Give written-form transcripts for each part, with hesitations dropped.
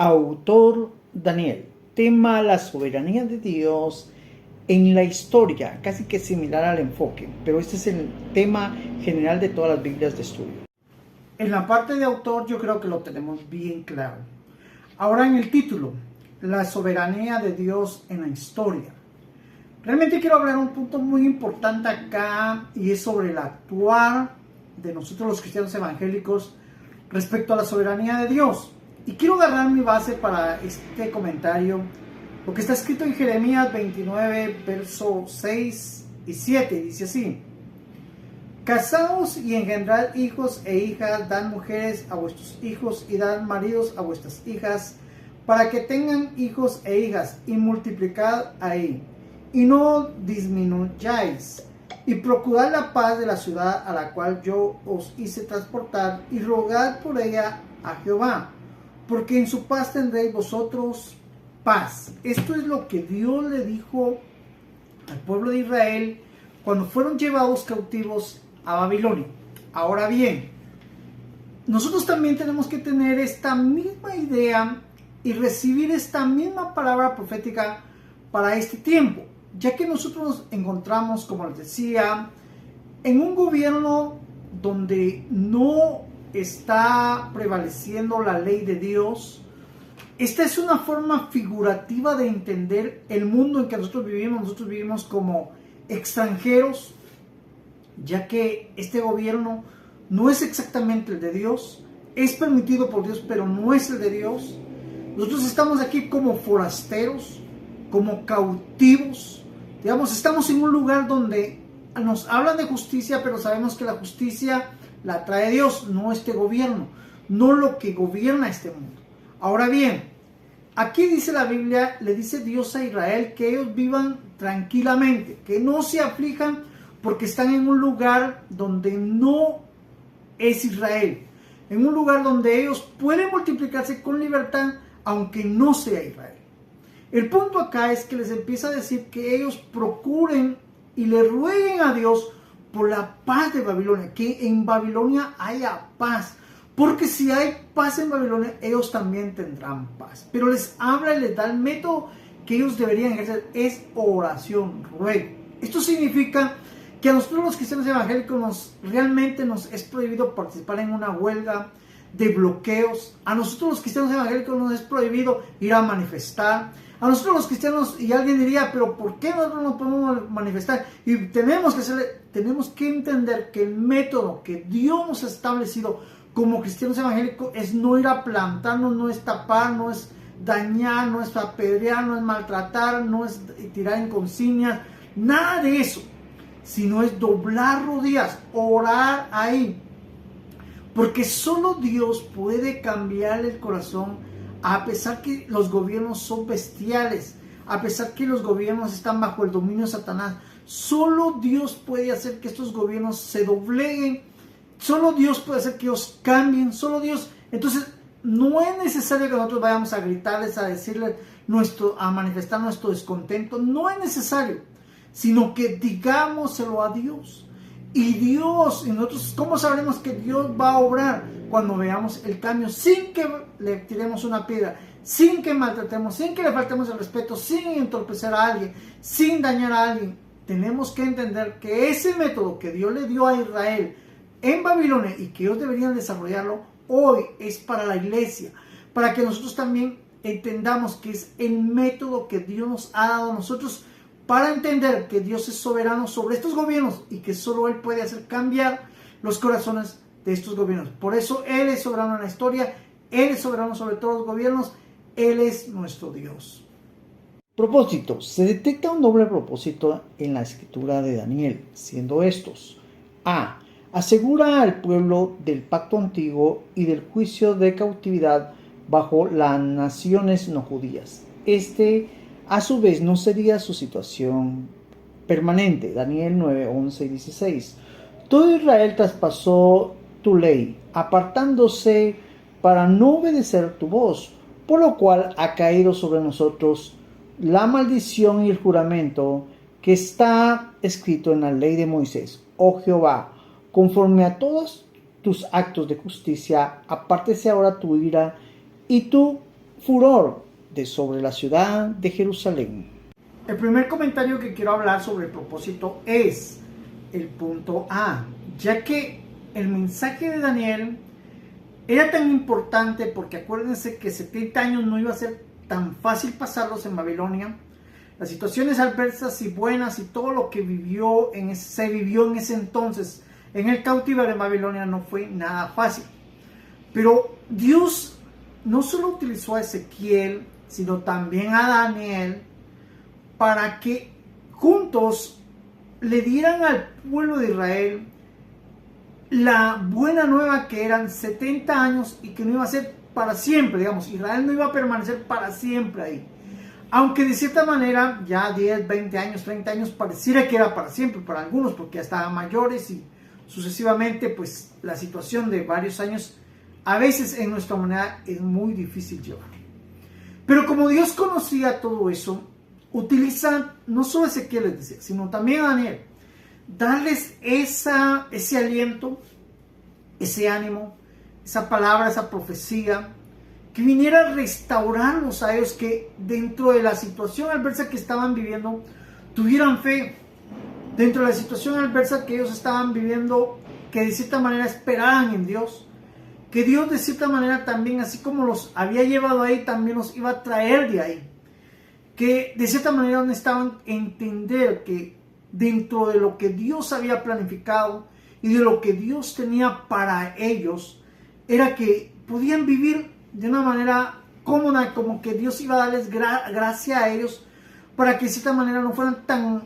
Autor Daniel. Tema: la soberanía de Dios en la historia, casi que similar al enfoque, pero este es el tema general de todas las Biblias de estudio. En la parte de autor yo creo que lo tenemos bien claro. Ahora en el título, la soberanía de Dios en la historia. Realmente quiero hablar un punto muy importante acá y es sobre el actuar de nosotros los cristianos evangélicos respecto a la soberanía de Dios. Y quiero agarrar mi base para este comentario, lo que está escrito en Jeremías 29, versos 6 y 7, dice así: Casaos y engendrad hijos e hijas, dad mujeres a vuestros hijos y dad maridos a vuestras hijas, para que tengan hijos e hijas, y multiplicad ahí, y no disminuyáis, y procurad la paz de la ciudad a la cual yo os hice transportar, y rogad por ella a Jehová, porque en su paz tendréis vosotros paz. Esto es lo que Dios le dijo al pueblo de Israel cuando fueron llevados cautivos a Babilonia. Ahora bien, nosotros también tenemos que tener esta misma idea y recibir esta misma palabra profética para este tiempo, ya que nosotros nos encontramos, como les decía, en un gobierno donde no está prevaleciendo la ley de Dios. Esta es una forma figurativa de entender el mundo en que nosotros vivimos. Nosotros vivimos como extranjeros, ya que este gobierno no es exactamente el de Dios. Es permitido por Dios, pero no es el de Dios. Nosotros estamos aquí como forasteros, como cautivos. Digamos, estamos en un lugar donde nos hablan de justicia, pero sabemos que la justicia la trae Dios, no este gobierno, no lo que gobierna este mundo. Ahora bien, aquí dice la Biblia, le dice Dios a Israel que ellos vivan tranquilamente, que no se aflijan porque están en un lugar donde no es Israel, en un lugar donde ellos pueden multiplicarse con libertad, aunque no sea Israel. El punto acá es que les empieza a decir que ellos procuren y le rueguen a Dios por la paz de Babilonia, que en Babilonia haya paz, porque si hay paz en Babilonia, ellos también tendrán paz. Pero les habla y les da el método que ellos deberían ejercer, es oración, ruego. Esto significa que a nosotros los cristianos evangélicos realmente nos es prohibido participar en una huelga de bloqueos. A nosotros los cristianos evangélicos nos es prohibido ir a manifestar. A nosotros los cristianos, y alguien diría, pero ¿por qué nosotros no podemos manifestar? Y tenemos que entender que el método que Dios nos ha establecido como cristianos evangélicos es no ir a plantarnos, no es tapar, no es dañar, no es apedrear, no es maltratar, no es tirar en consignas, nada de eso, sino es doblar rodillas, orar ahí, porque solo Dios puede cambiar el corazón. A pesar que los gobiernos son bestiales, a pesar que los gobiernos están bajo el dominio de Satanás, solo Dios puede hacer que estos gobiernos se dobleguen, solo Dios puede hacer que ellos cambien, solo Dios. Entonces, no es necesario que nosotros vayamos a gritarles, a decirles, a manifestar nuestro descontento, no es necesario, sino que digámoselo a Dios. Y Dios, y nosotros, ¿cómo sabremos que Dios va a obrar? Cuando veamos el cambio, sin que le tiremos una piedra, sin que maltratemos, sin que le faltemos el respeto, sin entorpecer a alguien, sin dañar a alguien. Tenemos que entender que ese método que Dios le dio a Israel en Babilonia y que ellos deberían desarrollarlo hoy es para la iglesia, para que nosotros también entendamos que es el método que Dios nos ha dado a nosotros para entender que Dios es soberano sobre estos gobiernos y que solo Él puede hacer cambiar los corazones de estos gobiernos. Por eso Él es soberano en la historia, Él es soberano sobre todos los gobiernos, Él es nuestro Dios. Propósito. Se detecta un doble propósito en la escritura de Daniel, siendo estos: A. Asegura al pueblo del pacto antiguo y del juicio de cautividad bajo las naciones no judías. A su vez, no sería su situación permanente. Daniel 9, 11 y 16. Todo Israel traspasó tu ley, apartándose para no obedecer tu voz, por lo cual ha caído sobre nosotros la maldición y el juramento que está escrito en la ley de Moisés. Oh Jehová, conforme a todos tus actos de justicia, apártese ahora tu ira y tu furor sobre la ciudad de Jerusalén. El primer comentario que quiero hablar sobre el propósito es el punto A, ya que el mensaje de Daniel era tan importante porque acuérdense que 70 años no iba a ser tan fácil pasarlos en Babilonia. Las situaciones adversas y buenas y todo lo que se vivió en ese entonces en el cautiverio en Babilonia no fue nada fácil. Pero Dios no solo utilizó a Ezequiel, sino también a Daniel para que juntos le dieran al pueblo de Israel la buena nueva que eran 70 años y que no iba a ser para siempre, digamos, Israel no iba a permanecer para siempre ahí. Aunque de cierta manera ya 10, 20 años, 30 años pareciera que era para siempre para algunos porque ya estaban mayores y sucesivamente pues la situación de varios años a veces en nuestra humanidad es muy difícil llevar. Pero como Dios conocía todo eso, utiliza no solo a Ezequiel les decía, sino también a Daniel, darles ese aliento, ese ánimo, esa palabra, esa profecía, que viniera a restaurarlos a ellos que dentro de la situación adversa que estaban viviendo, tuvieran fe, dentro de la situación adversa que ellos estaban viviendo, que de cierta manera esperaban en Dios, que Dios de cierta manera también, así como los había llevado ahí, también los iba a traer de ahí, que de cierta manera necesitaban entender que dentro de lo que Dios había planificado y de lo que Dios tenía para ellos, era que podían vivir de una manera cómoda, como que Dios iba a darles gracia a ellos para que de cierta manera no fueran tan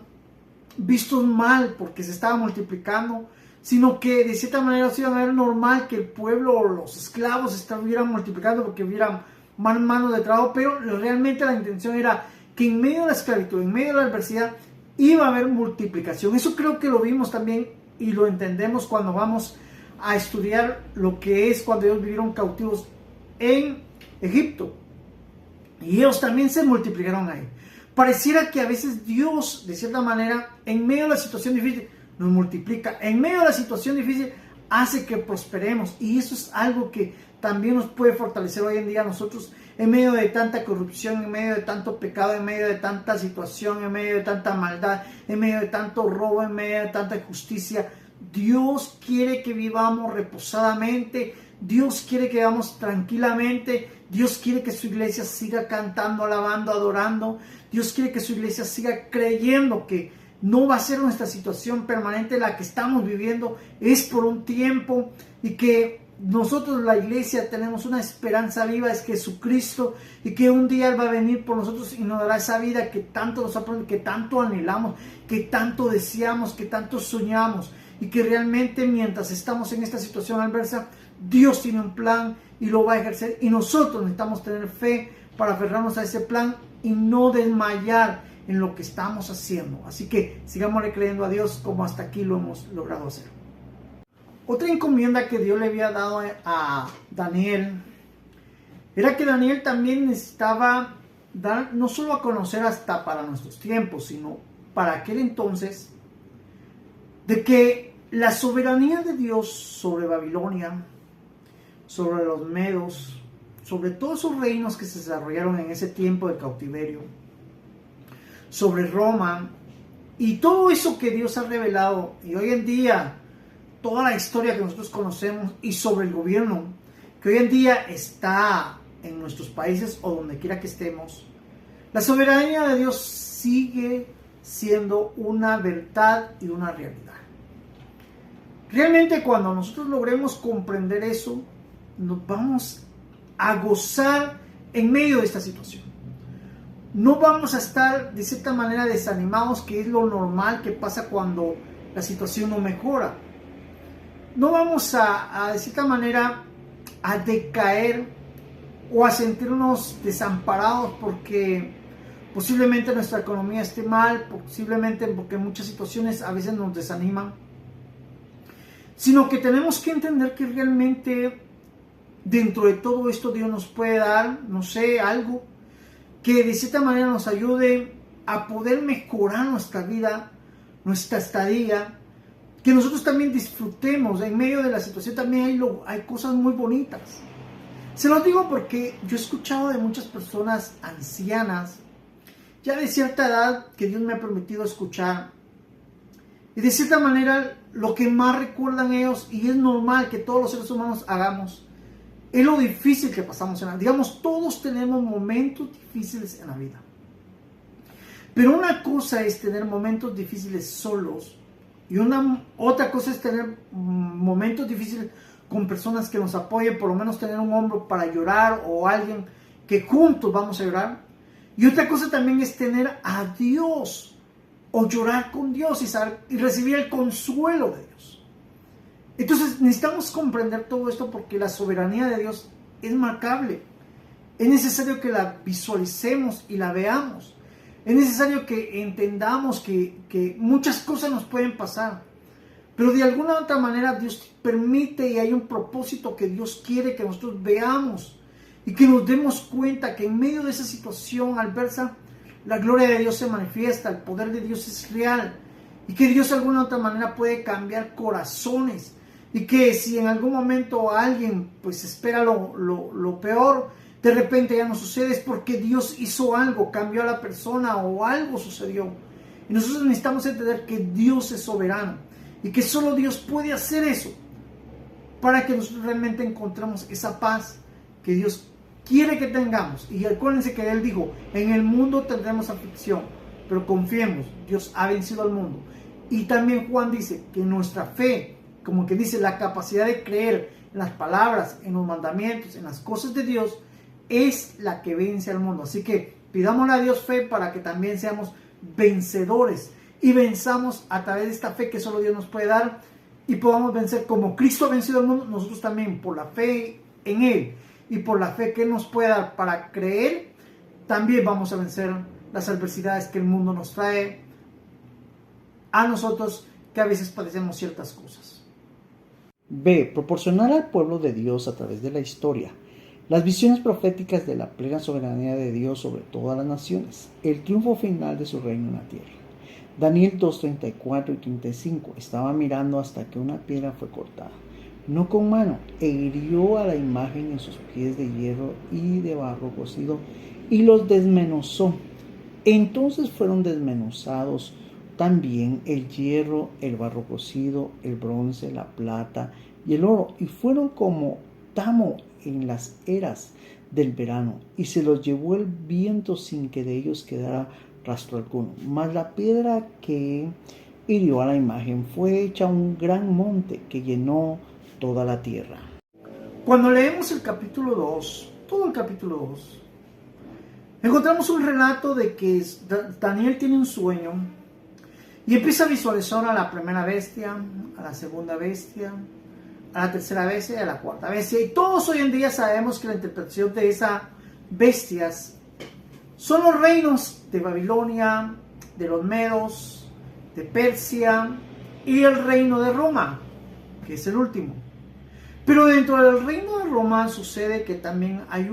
vistos mal porque se estaba multiplicando, sino que de cierta manera se iban a ver normal que el pueblo o los esclavos se estuvieran multiplicando porque hubieran más manos de trabajo, pero realmente la intención era que en medio de la esclavitud, en medio de la adversidad, iba a haber multiplicación. Eso creo que lo vimos también y lo entendemos cuando vamos a estudiar lo que es cuando ellos vivieron cautivos en Egipto. Y ellos también se multiplicaron ahí. Pareciera que a veces Dios, de cierta manera, en medio de la situación difícil, nos multiplica. En medio de la situación difícil, hace que prosperemos. Y eso es algo que también nos puede fortalecer hoy en día a nosotros, en medio de tanta corrupción, en medio de tanto pecado, en medio de tanta situación, en medio de tanta maldad, en medio de tanto robo, en medio de tanta injusticia. Dios quiere que vivamos reposadamente, Dios quiere que vivamos tranquilamente, Dios quiere que su iglesia siga cantando, alabando, adorando, Dios quiere que su iglesia siga creyendo que no va a ser nuestra situación permanente la que estamos viviendo, es por un tiempo y que nosotros la iglesia tenemos una esperanza viva, es Jesucristo, y que un día Él va a venir por nosotros y nos dará esa vida que tanto nos ha prometido, que tanto anhelamos, que tanto deseamos, que tanto soñamos, y que realmente mientras estamos en esta situación adversa, Dios tiene un plan y lo va a ejercer, y nosotros necesitamos tener fe para aferrarnos a ese plan y no desmayar en lo que estamos haciendo. Así que sigámosle creyendo a Dios como hasta aquí lo hemos logrado hacer. Otra encomienda que Dios le había dado a Daniel era que Daniel también necesitaba dar no solo a conocer hasta para nuestros tiempos, sino para aquel entonces, de que la soberanía de Dios sobre Babilonia, sobre los medos, sobre todos esos reinos que se desarrollaron en ese tiempo de cautiverio, sobre Roma y todo eso que Dios ha revelado, y hoy en día toda la historia que nosotros conocemos, y sobre el gobierno que hoy en día está en nuestros países o donde quiera que estemos, la soberanía de Dios sigue siendo una verdad y una realidad. Realmente cuando nosotros logremos comprender eso, nos vamos a gozar en medio de esta situación. No vamos a estar de cierta manera desanimados, que es lo normal que pasa cuando la situación no mejora. No vamos a de cierta manera a decaer o a sentirnos desamparados porque posiblemente nuestra economía esté mal, posiblemente porque muchas situaciones a veces nos desaniman, sino que tenemos que entender que realmente dentro de todo esto Dios nos puede dar, no sé, algo que de cierta manera nos ayude a poder mejorar nuestra vida, nuestra estadía, que nosotros también disfrutemos. En medio de la situación también hay cosas muy bonitas. Se los digo porque yo he escuchado de muchas personas ancianas, ya de cierta edad, que Dios me ha permitido escuchar. Y de cierta manera, lo que más recuerdan ellos, y es normal que todos los seres humanos hagamos, es lo difícil que pasamos en la vida. Digamos, todos tenemos momentos difíciles en la vida. Pero una cosa es tener momentos difíciles solos, y otra cosa es tener momentos difíciles con personas que nos apoyen, por lo menos tener un hombro para llorar o alguien que juntos vamos a llorar. Y otra cosa también es tener a Dios o llorar con Dios y recibir el consuelo de Dios. Entonces necesitamos comprender todo esto porque la soberanía de Dios es marcable. Es necesario que la visualicemos y la veamos. Es necesario que entendamos que muchas cosas nos pueden pasar. Pero de alguna u otra manera Dios permite y hay un propósito que Dios quiere que nosotros veamos. Y que nos demos cuenta que en medio de esa situación adversa, la gloria de Dios se manifiesta, el poder de Dios es real. Y que Dios de alguna u otra manera puede cambiar corazones. Y que si en algún momento alguien pues espera lo peor, de repente ya no sucede, es porque Dios hizo algo, cambió a la persona o algo sucedió. Y nosotros necesitamos entender que Dios es soberano y que solo Dios puede hacer eso para que nosotros realmente encontremos esa paz que Dios quiere que tengamos. Y acuérdense que Él dijo, en el mundo tendremos aflicción, pero confiemos, Dios ha vencido al mundo. Y también Juan dice que nuestra fe, como que dice, la capacidad de creer en las palabras, en los mandamientos, en las cosas de Dios, es la que vence al mundo. Así que pidámosle a Dios fe para que también seamos vencedores y venzamos a través de esta fe que solo Dios nos puede dar y podamos vencer como Cristo ha vencido al mundo, nosotros también por la fe en Él y por la fe que Él nos puede dar para creer, también vamos a vencer las adversidades que el mundo nos trae a nosotros, que a veces padecemos ciertas cosas. B. Proporcionar al pueblo de Dios a través de la historia las visiones proféticas de la plena soberanía de Dios sobre todas las naciones, el triunfo final de su reino en la tierra. Daniel 2:34 y 35. Estaba mirando hasta que una piedra fue cortada, no con mano, e hirió a la imagen en sus pies de hierro y de barro cocido, y los desmenuzó. Entonces fueron desmenuzados también el hierro, el barro cocido, el bronce, la plata y el oro, y fueron como tamo en las eras del verano, y se los llevó el viento sin que de ellos quedara rastro alguno. Mas la piedra que hirió a la imagen fue hecha un gran monte que llenó toda la tierra. Cuando leemos el capítulo 2, todo el capítulo 2, encontramos un relato de que Daniel tiene un sueño y empieza a visualizar a la primera bestia, a la segunda bestia, a la tercera bestia y a la cuarta bestia. Y todos hoy en día sabemos que la interpretación de esas bestias son los reinos de Babilonia, de los Medos, de Persia y el reino de Roma, que es el último. Pero dentro del reino de Roma sucede que también hay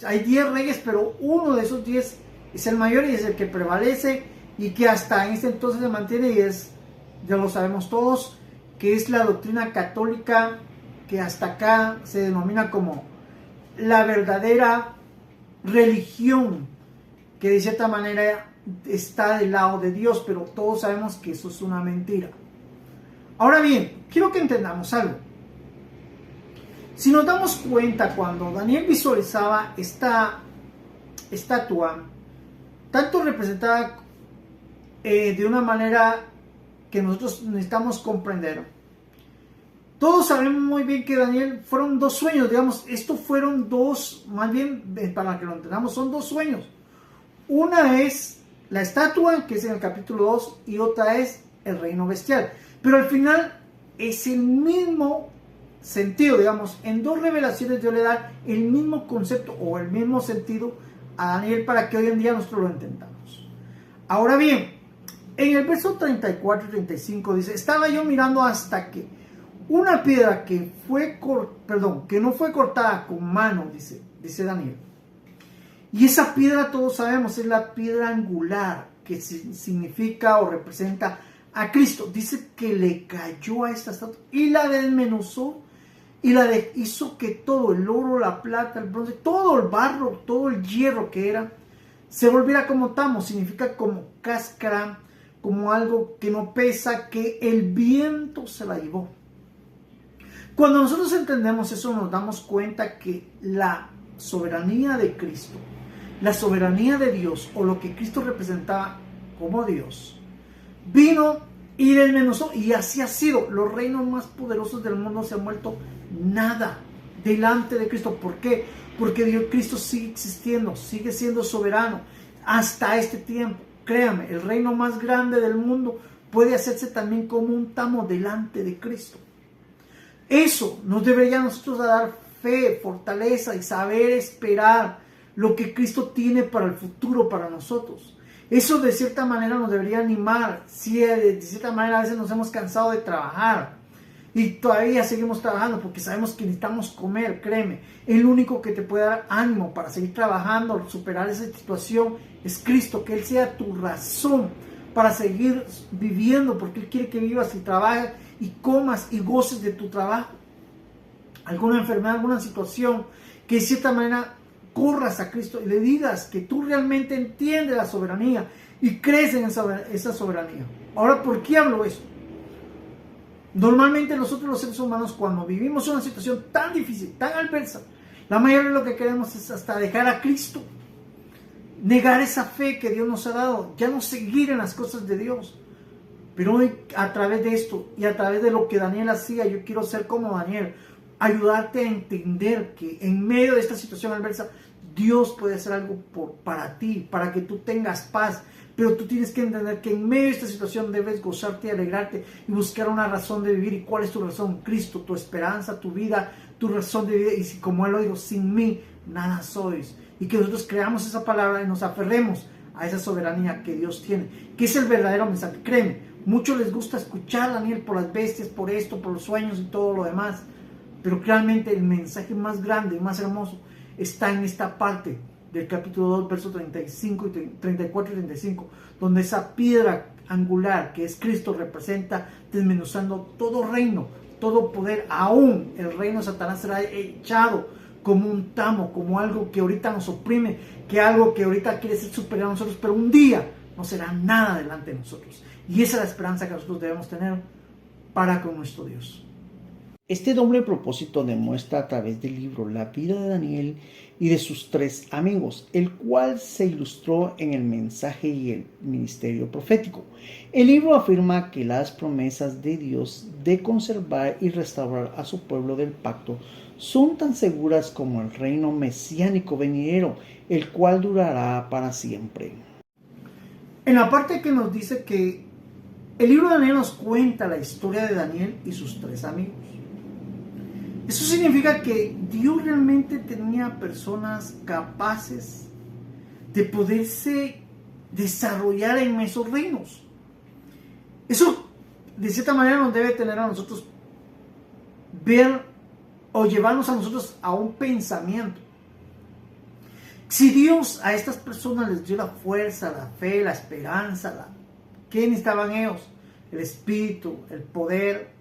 hay 10 reyes, pero uno de esos 10 es el mayor y es el que prevalece y que hasta en este entonces se mantiene y es, ya lo sabemos todos, que es la doctrina católica, que hasta acá se denomina como la verdadera religión, que de cierta manera está del lado de Dios, pero todos sabemos que eso es una mentira. Ahora bien, quiero que entendamos algo. Si nos damos cuenta, cuando Daniel visualizaba esta estatua, tanto representada de una manera que nosotros necesitamos comprender, todos sabemos muy bien que Daniel fueron 2 sueños, digamos, estos fueron 2, más bien para que lo entendamos, son 2 sueños. Una es la estatua, que es en el capítulo 2, y otra es el reino bestial. Pero al final es el mismo sentido, digamos, en 2 revelaciones Dios le da el mismo concepto o el mismo sentido a Daniel para que hoy en día nosotros lo entendamos. Ahora bien, en el verso 34 y 35 dice, estaba yo mirando hasta que una piedra que no fue cortada con mano, dice Daniel. Y esa piedra todos sabemos es la piedra angular, que significa o representa a Cristo. Dice que le cayó a esta estatua y la desmenuzó y hizo que todo, el oro, la plata, el bronce, todo el barro, todo el hierro que era, se volviera como tamo. Significa como cáscara, como algo que no pesa, que el viento se la llevó. Cuando nosotros entendemos eso, nos damos cuenta que la soberanía de Cristo, la soberanía de Dios, o lo que Cristo representaba como Dios, vino y desmenuzó, y así ha sido. Los reinos más poderosos del mundo se han vuelto nada delante de Cristo. ¿Por qué? Porque Cristo sigue existiendo, sigue siendo soberano hasta este tiempo. Créame, el reino más grande del mundo puede hacerse también como un tamo delante de Cristo. Eso nos debería a nosotros dar fe, fortaleza y saber esperar lo que Cristo tiene para el futuro para nosotros. Eso de cierta manera nos debería animar. Si de cierta manera a veces nos hemos cansado de trabajar y todavía seguimos trabajando porque sabemos que necesitamos comer, créeme, el único que te puede dar ánimo para seguir trabajando, superar esa situación es Cristo. Que Él sea tu razón para seguir viviendo, porque Él quiere que vivas y trabajes y comas y goces de tu trabajo. Alguna enfermedad, alguna situación, que de cierta manera corras a Cristo y le digas que tú realmente entiendes la soberanía y crees en esa soberanía. Ahora, ¿por qué hablo eso? Normalmente nosotros los seres humanos, cuando vivimos una situación tan difícil, tan adversa, la mayoría de lo que queremos es hasta dejar a Cristo, negar esa fe que Dios nos ha dado, ya no seguir en las cosas de Dios. Pero hoy, a través de esto y a través de lo que Daniel hacía, yo quiero ser como Daniel, ayudarte a entender que en medio de esta situación adversa, Dios puede hacer algo para ti, para que tú tengas paz. Pero tú tienes que entender que en medio de esta situación debes gozarte y alegrarte y buscar una razón de vivir. ¿Y cuál es tu razón? Cristo, tu esperanza, tu vida, tu razón de vida. Y si, como Él lo dijo, sin mí nada sois. Y que nosotros creamos esa palabra y nos aferremos a esa soberanía que Dios tiene, que es el verdadero mensaje. Créeme, muchos les gusta escuchar a Daniel por las bestias, por esto, por los sueños y todo lo demás. Pero realmente el mensaje más grande y más hermoso está en esta parte del capítulo 2, versos 34 y 35, donde esa piedra angular que es Cristo representa desmenuzando todo reino, todo poder. Aún el reino de Satanás será echado como un tamo, como algo que ahorita nos oprime, que algo que ahorita quiere ser superior a nosotros, pero un día no será nada delante de nosotros. Y esa es la esperanza que nosotros debemos tener para con nuestro Dios. Este doble propósito demuestra a través del libro la vida de Daniel y de sus tres amigos, el cual se ilustró en el mensaje y el ministerio profético. El libro afirma que las promesas de Dios de conservar y restaurar a su pueblo del pacto son tan seguras como el reino mesiánico venidero, el cual durará para siempre. En la parte que nos dice que el libro de Daniel nos cuenta la historia de Daniel y sus tres amigos. Eso significa que Dios realmente tenía personas capaces de poderse desarrollar en esos reinos. Eso de cierta manera nos debe tener a nosotros ver o llevarnos a nosotros a un pensamiento. Si Dios a estas personas les dio la fuerza, la fe, la esperanza, ¿qué necesitaban ellos? El espíritu, el poder,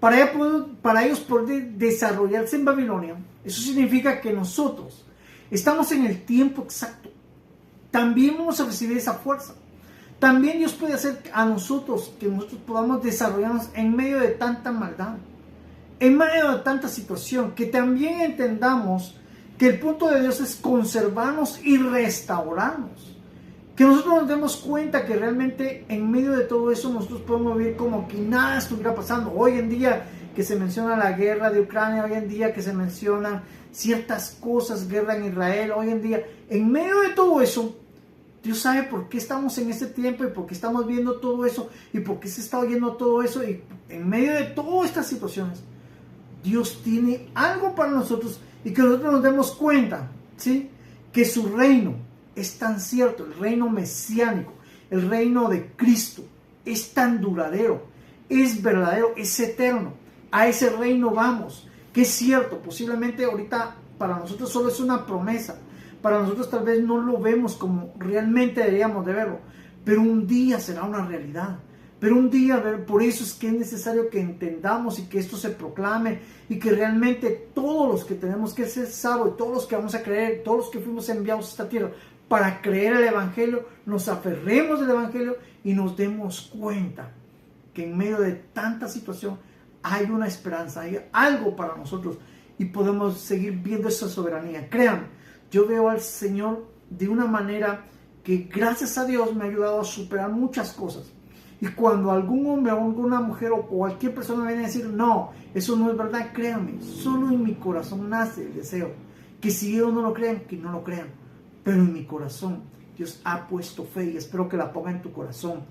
para ellos poder desarrollarse en Babilonia. Eso significa que nosotros estamos en el tiempo exacto. También vamos a recibir esa fuerza. También Dios puede hacer a nosotros que nosotros podamos desarrollarnos en medio de tanta maldad, en medio de tanta situación, que también entendamos que el punto de Dios es conservarnos y restaurarnos. Que nosotros nos demos cuenta que realmente en medio de todo eso nosotros podemos vivir como que nada estuviera pasando. Hoy en día que se menciona la guerra de Ucrania, hoy en día que se mencionan ciertas cosas, guerra en Israel, hoy en día, en medio de todo eso, Dios sabe por qué estamos en este tiempo y por qué estamos viendo todo eso y por qué se está oyendo todo eso. Y en medio de todas estas situaciones, Dios tiene algo para nosotros y que nosotros nos demos cuenta, ¿sí? Que su reino es tan cierto, el reino mesiánico, el reino de Cristo, es tan duradero, es verdadero, es eterno. A ese reino vamos, que es cierto, posiblemente ahorita para nosotros solo es una promesa, para nosotros tal vez no lo vemos como realmente deberíamos de verlo, pero un día será una realidad. Pero un día, por eso es que es necesario que entendamos y que esto se proclame y que realmente todos los que tenemos que ser salvos, todos los que vamos a creer, todos los que fuimos enviados a esta tierra para creer el Evangelio, nos aferremos del Evangelio y nos demos cuenta que en medio de tanta situación hay una esperanza, hay algo para nosotros y podemos seguir viendo esa soberanía. Créanme, yo veo al Señor de una manera que gracias a Dios me ha ayudado a superar muchas cosas. Y cuando algún hombre o alguna mujer o cualquier persona me viene a decir, no, eso no es verdad, créanme, solo en mi corazón nace el deseo. Que si ellos no lo crean, que no lo crean. Pero en mi corazón Dios ha puesto fe y espero que la ponga en tu corazón,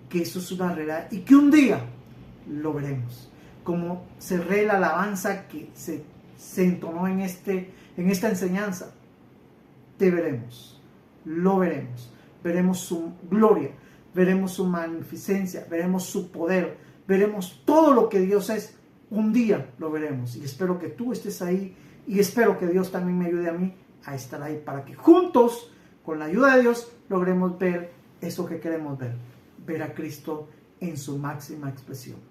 que eso es una realidad y que un día lo veremos. Como cerré la alabanza que se entonó en esta enseñanza, te veremos, lo veremos, veremos su gloria, veremos su magnificencia, veremos su poder, veremos todo lo que Dios es, un día lo veremos y espero que tú estés ahí y espero que Dios también me ayude a mí a estar ahí para que juntos, con la ayuda de Dios, logremos ver eso que queremos ver a Cristo en su máxima expresión.